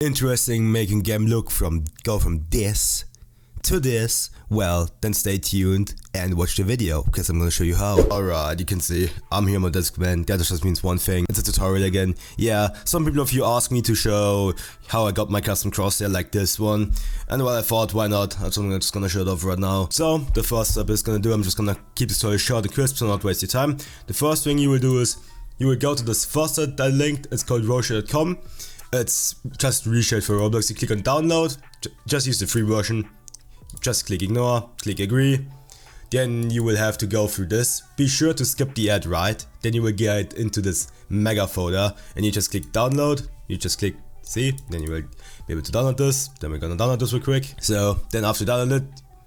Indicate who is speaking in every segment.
Speaker 1: interesting making game look go from this to this, well, then stay tuned and watch the video, because I'm gonna show you how. Alright, you can see, I'm here on my desk, man. That just means one thing. It's a tutorial again. Yeah, some people of you asked me to show how I got my custom crosshair like this one. And well, I thought, why not? So I'm just gonna show it off right now. So, the first step is gonna do, I'm just gonna keep the tutorial short and crisp so not waste your time. The first thing you will do is, you will go to this first site that I linked. It's called Roshade.com. It's just Reshade for Roblox. You click on download, just use the free version. Just click ignore, click agree. Then you will have to go through this. Be sure to skip the ad right. Then you will get into this mega folder and you just click download. You just click see. Then you will be able to download this. Then we're gonna download this real quick. So then after download it,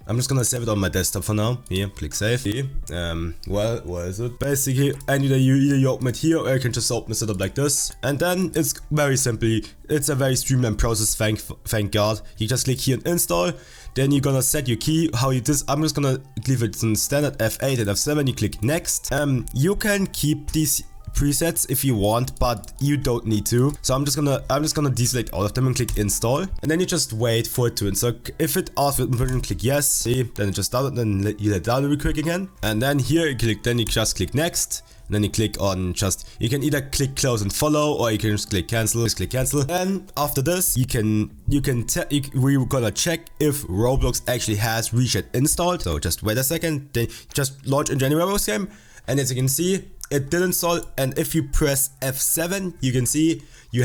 Speaker 1: I'm just gonna save it on my desktop for now. Here, click save. Well, what is it? Basically, either you open it here or you can just open it up like this. And then it's very simply, it's a very streamlined process, thank God. You just click here and install. Then you're gonna set your key, how you this. I'm just gonna leave it in standard F8 and F7. You click next. You can keep these presets if you want, but you don't need to. So I'm just gonna deselect all of them and click install, and then you just wait for it to install. If it asks for permission, click yes. See, then it just download, then you let download real quick again, and then here you click, then you just click next, and then you click on you can either click close and follow, or you can just click cancel. Just click cancel, and after this we're gonna check if Roblox actually has Reshade installed. So just wait a second, then just launch into any Roblox game, and as you can see, it did install. And if you press F7, you can see you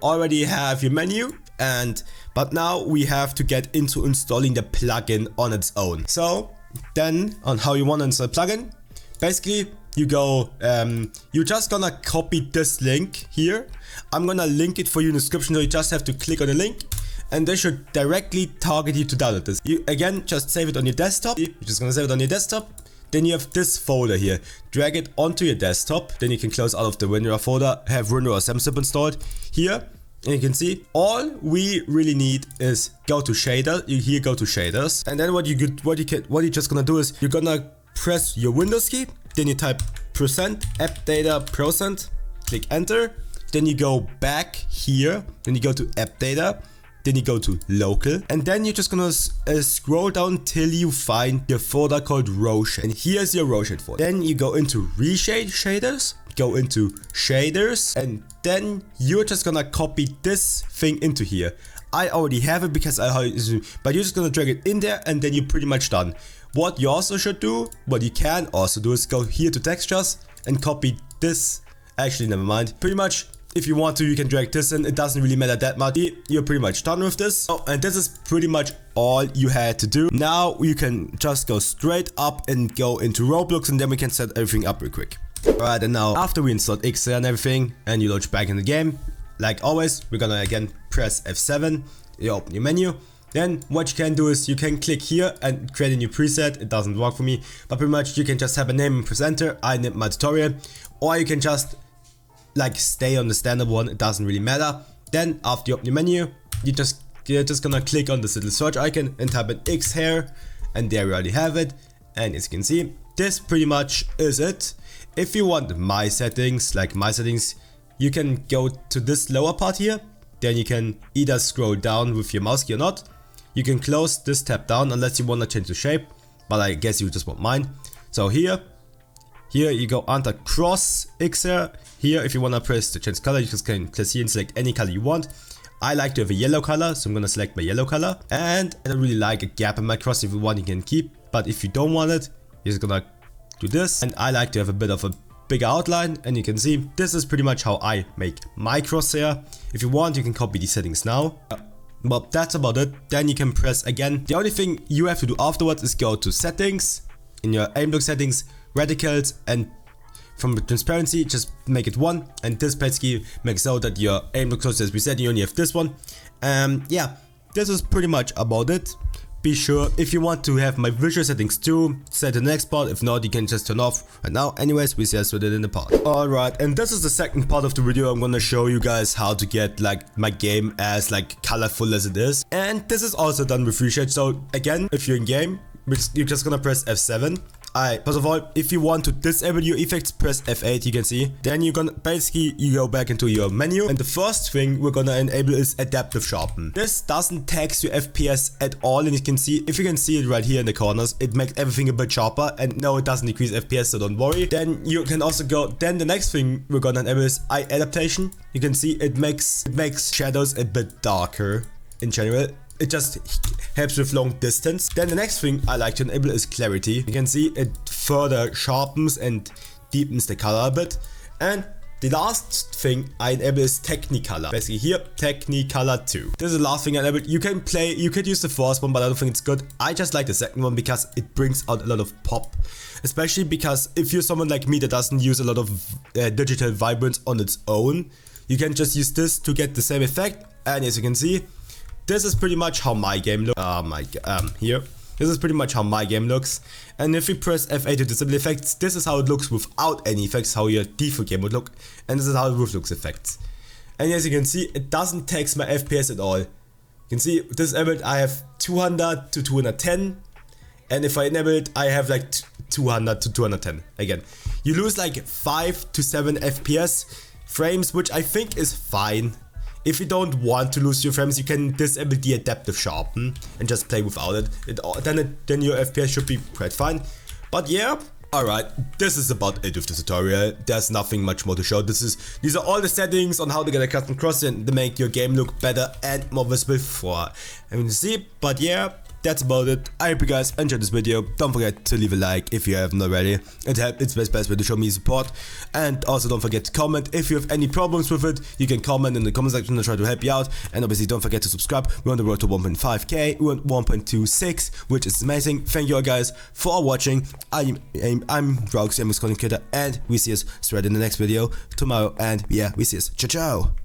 Speaker 1: already have your menu, but now we have to get into installing the plugin on its own. So then on how you want to install plugin, basically you go, you're just gonna copy this link here. I'm gonna link it for you in the description, so you just have to click on the link and they should directly target you to download this. You again just save it on your desktop. You're just gonna save it on your desktop. Then you have this folder here, drag it onto your desktop, then you can close out of the WinRAR folder, have WinRAR or SamSip installed here, and you can see all we really need is go to shader. You here go to shaders, and then what you're just gonna do is you're gonna press your Windows key, then you type %appdata%, click enter, then you go back here, then you go to app data. Then you go to local, and then you're just gonna scroll down till you find your folder called Roshade, and here's your Roshade folder. Then you go into Reshade shaders, go into shaders, and then you're just gonna copy this thing into here. I already have it because but you're just gonna drag it in there, and then you're pretty much done. What you also should do, what you can also do, is go here to textures and copy this. Actually, never mind. Pretty much, if you want to, you can drag this in. It doesn't really matter that much. You're pretty much done with this. Oh, and this is pretty much all you had to do. Now you can just go straight up and go into Roblox, and then we can set everything up real quick. Alright, and now after we installed xHair and everything, and you launch back in the game, like always, we're gonna again press F7. You open your menu. Then what you can do is you can click here and create a new preset. It doesn't work for me, but pretty much you can just have a name and presenter. I named my tutorial, or you can just like stay on the standard one. It doesn't really matter. Then after you open your menu, you're just gonna click on this little search icon and type in xHair, and there we already have it. And as you can see, this pretty much is it. If you want my settings, you can go to this lower part here. Then you can either scroll down with your mouse key or not. You can close this tab down unless you want to change the shape, but I guess you just want mine. So here you go under cross xHair. Here, if you want to press to change color, you just can press here and select any color you want. I like to have a yellow color, so I'm gonna select my yellow color. And I don't really like a gap in my cross. If you want, you can keep, but if you don't want it, you're just gonna do this. And I like to have a bit of a bigger outline, and you can see this is pretty much how I make my crosshair. If you want, you can copy these settings now. But that's about it. Then you can press again. The only thing you have to do afterwards is go to settings, in your Aimblox settings, radicals, and from the transparency, just make it 1, and this basically makes so that your Aimblox crosshair is reset. You only have this one. Yeah, this is pretty much about it. Be sure, if you want to have my visual settings too, set the next part. If not, you can just turn off right now. Anyways, we see us with it in the part. Alright, and this is the second part of the video. I'm gonna show you guys how to get like my game as like colorful as it is. And this is also done with Reshade. So again, if you're in game, you're just gonna press F7. First of all, if you want to disable your effects, press F8, you can see. Then you're gonna basically you go back into your menu, and the first thing we're gonna enable is adaptive sharpen. This doesn't tax your FPS at all, and you can see, if you can see it right here in the corners, it makes everything a bit sharper, and no, it doesn't decrease FPS, so don't worry. Then you can also go, then the next thing we're gonna enable is eye adaptation. You can see it makes shadows a bit darker in general. It just helps with long distance. Then the next thing I like to enable is clarity. You can see it further sharpens and deepens the color a bit. And the last thing I enable is Technicolor. Basically here, Technicolor 2. This is the last thing I enabled. You could use the first one, but I don't think it's good. I just like the second one because it brings out a lot of pop. Especially because if you're someone like me that doesn't use a lot of digital vibrance on its own, you can just use this to get the same effect. And as you can see, this is pretty much how my game looks. Here. This is pretty much how my game looks. And if we press F8 to disable effects, this is how it looks without any effects, how your default game would look. And this is how it with looks effects. And as you can see, it doesn't tax my FPS at all. You can see this enabled, I have 200 to 210. And if I enable it, I have like 200 to 210. Again, you lose like 5 to 7 FPS frames, which I think is fine. If you don't want to lose your frames, you can disable the adaptive sharpen and just play without it. Then your FPS should be quite fine. But yeah, alright, this is about it with the tutorial. There's nothing much more to show. These are all the settings on how to get a custom Crosshair and to make your game look better and more visible for everyone to see. But yeah, that's about it. I hope you guys enjoyed this video. Don't forget to leave a like if you haven't already. It's the best way to show me support. And also don't forget to comment. If you have any problems with it, you can comment in the comment section. I'll try to help you out. And obviously don't forget to subscribe. We're on the road to 1.5k. We're on 1.26, which is amazing. Thank you all guys for watching. I'm Roblox Aimblox By, and we see us straight in the next video tomorrow. And yeah, we see us. Ciao ciao.